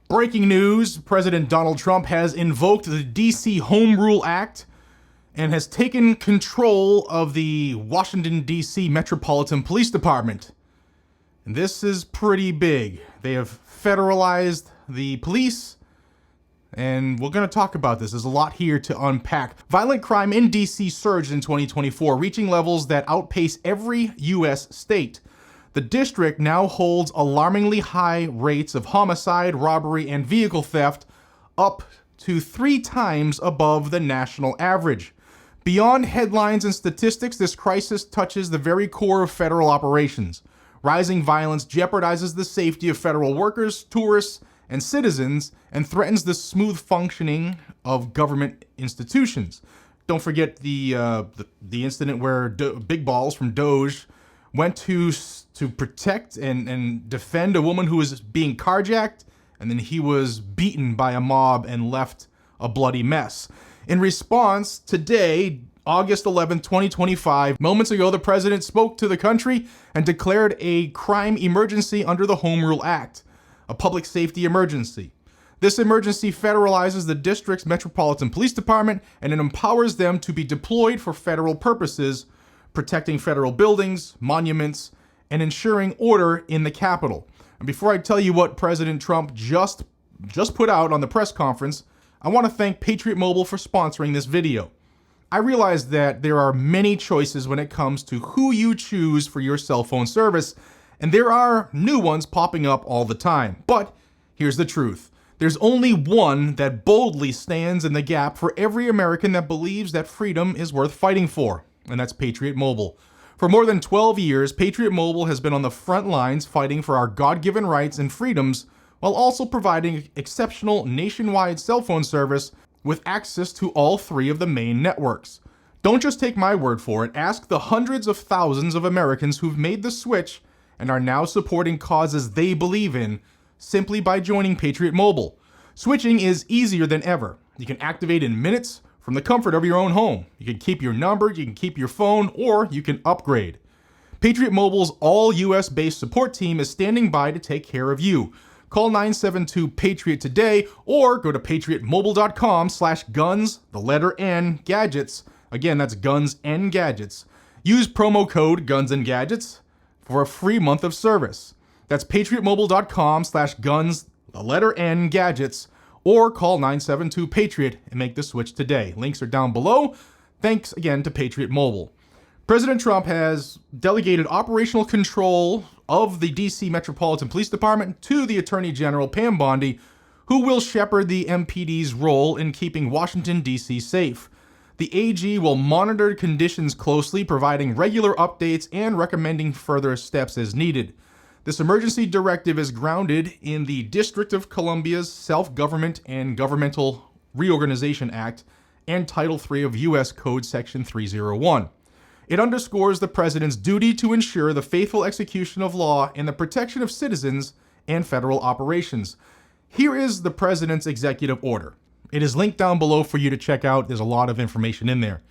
Breaking news, President Donald Trump has invoked the D.C. Home Rule Act and has taken control of the Washington, D.C. Metropolitan Police Department. And this is pretty big. They have federalized the police, and we're going to talk about this. There's a lot here to unpack. Violent crime in D.C. surged in 2024, reaching levels that outpace every U.S. state. The district now holds alarmingly high rates of homicide, robbery, and vehicle theft, up to 3 times above the national average. Beyond headlines and statistics, this crisis touches the very core of federal operations. Rising violence jeopardizes the safety of federal workers, tourists, and citizens, and threatens the smooth functioning of government institutions. Don't forget the incident where Big Balls from Doge went to protect and defend a woman who was being carjacked, and then he was beaten by a mob and left a bloody mess. In response, today, August 11, 2025, moments ago, the president spoke to the country and declared a crime emergency under the Home Rule Act, a public safety emergency. This emergency federalizes the district's Metropolitan Police Department, and it empowers them to be deployed for federal purposes, protecting federal buildings, monuments, and ensuring order in the Capitol. And before I tell you what President Trump just put out on the press conference, I want to thank Patriot Mobile for sponsoring this video. I realize that there are many choices when it comes to who you choose for your cell phone service, and there are new ones popping up all the time. But here's the truth. There's only one that boldly stands in the gap for every American that believes that freedom is worth fighting for, and that's Patriot Mobile. For more than 12 years, Patriot Mobile has been on the front lines fighting for our God-given rights and freedoms, while also providing exceptional nationwide cell phone service with access to all 3 of the main networks. Don't just take my word for it. Ask the hundreds of thousands of Americans who've made the switch and are now supporting causes they believe in simply by joining Patriot Mobile. Switching is easier than ever. You can activate in minutes from the comfort of your own home. You can keep your number, you can keep your phone, or you can upgrade. Patriot Mobile's all US-based support team is standing by to take care of you. Call 972-PATRIOT today or go to patriotmobile.com/guns, the letter N, gadgets. Again, that's guns and gadgets. Use promo code guns and gadgets for a free month of service. That's patriotmobile.com/guns, the letter N, gadgets, or call 972-PATRIOT and make the switch today. Links are down below. Thanks again to Patriot Mobile. President Trump has delegated operational control of the D.C. Metropolitan Police Department to the Attorney General Pam Bondi, who will shepherd the MPD's role in keeping Washington, D.C. safe. The AG will monitor conditions closely, providing regular updates and recommending further steps as needed. This emergency directive is grounded in the District of Columbia's Self-Government and Governmental Reorganization Act and Title III of U.S. Code Section 301. It underscores the president's duty to ensure the faithful execution of law and the protection of citizens and federal operations. Here is the president's executive order. It is linked down below for you to check out. There's a lot of information in there.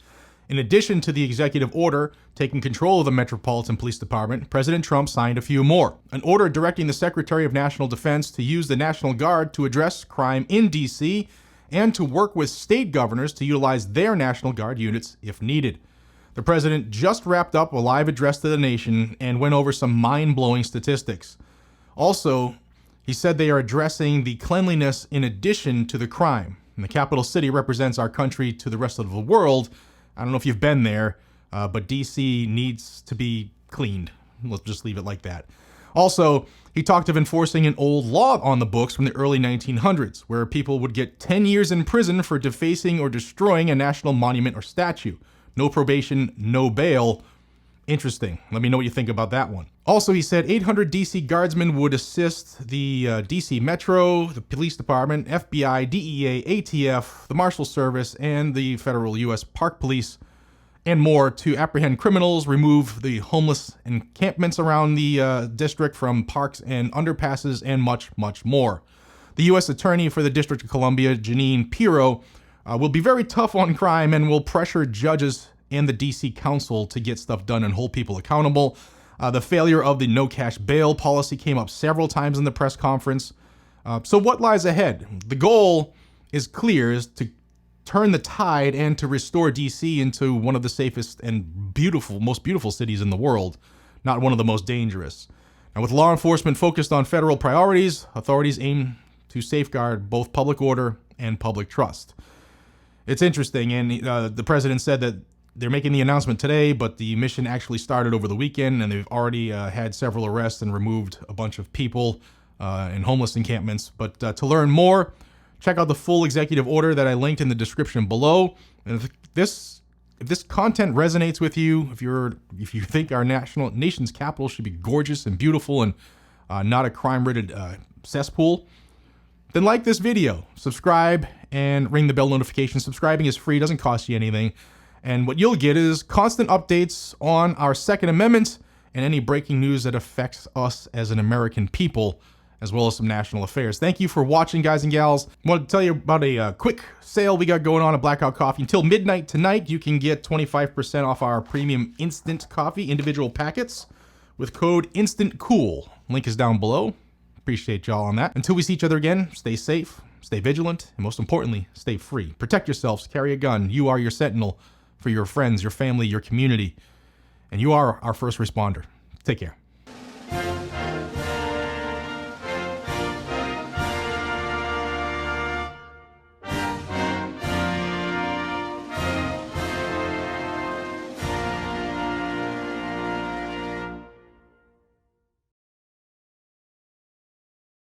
In addition to the executive order taking control of the Metropolitan Police Department, President Trump signed a few more. An order directing the Secretary of National Defense to use the National Guard to address crime in D.C. and to work with state governors to utilize their National Guard units if needed. The president just wrapped up a live address to the nation and went over some mind-blowing statistics. Also, he said they are addressing the cleanliness in addition to the crime. And the capital city represents our country to the rest of the world. I don't know if you've been there, but D.C. needs to be cleaned. Let's just leave it like that. Also, he talked of enforcing an old law on the books from the early 1900s, where people would get 10 years in prison for defacing or destroying a national monument or statue. No probation, no bail. Interesting. Let me know what you think about that one. Also, he said 800 D.C. guardsmen would assist the D.C. Metro, the Police Department, FBI, DEA, ATF, the Marshal Service, and the Federal U.S. Park Police, and more to apprehend criminals, remove the homeless encampments around the district from parks and underpasses, and much, much more. The U.S. Attorney for the District of Columbia, Janine Pirro, will be very tough on crime and will pressure judges and the D.C. Council to get stuff done and hold people accountable. The failure of the no cash bail policy came up several times in the press conference. So what lies ahead? The goal is clear, is to turn the tide and to restore DC into one of the safest and most beautiful cities in the world, not one of the most dangerous. Now, with law enforcement focused on federal priorities, authorities aim to safeguard both public order and public trust. It's interesting, and the president said that they're making the announcement today, but the mission actually started over the weekend, and they've already had several arrests and removed a bunch of people in homeless encampments. But to learn more, check out the full executive order that I linked in the description below. And if this content resonates with you, if you think our nation's capital should be gorgeous and beautiful and not a crime-ridden cesspool, then like this video, subscribe, and ring the bell notification. Subscribing is free, doesn't cost you anything. And what you'll get is constant updates on our Second Amendment and any breaking news that affects us as an American people, as well as some national affairs. Thank you for watching, guys and gals. I want to tell you about a quick sale we got going on at Blackout Coffee. Until midnight tonight, you can get 25% off our premium instant coffee, individual packets, with code INSTANTCOOL. Link is down below. Appreciate y'all on that. Until we see each other again, stay safe, stay vigilant, and most importantly, stay free. Protect yourselves, carry a gun. You are your sentinel for your friends, your family, your community, and you are our first responder. Take care.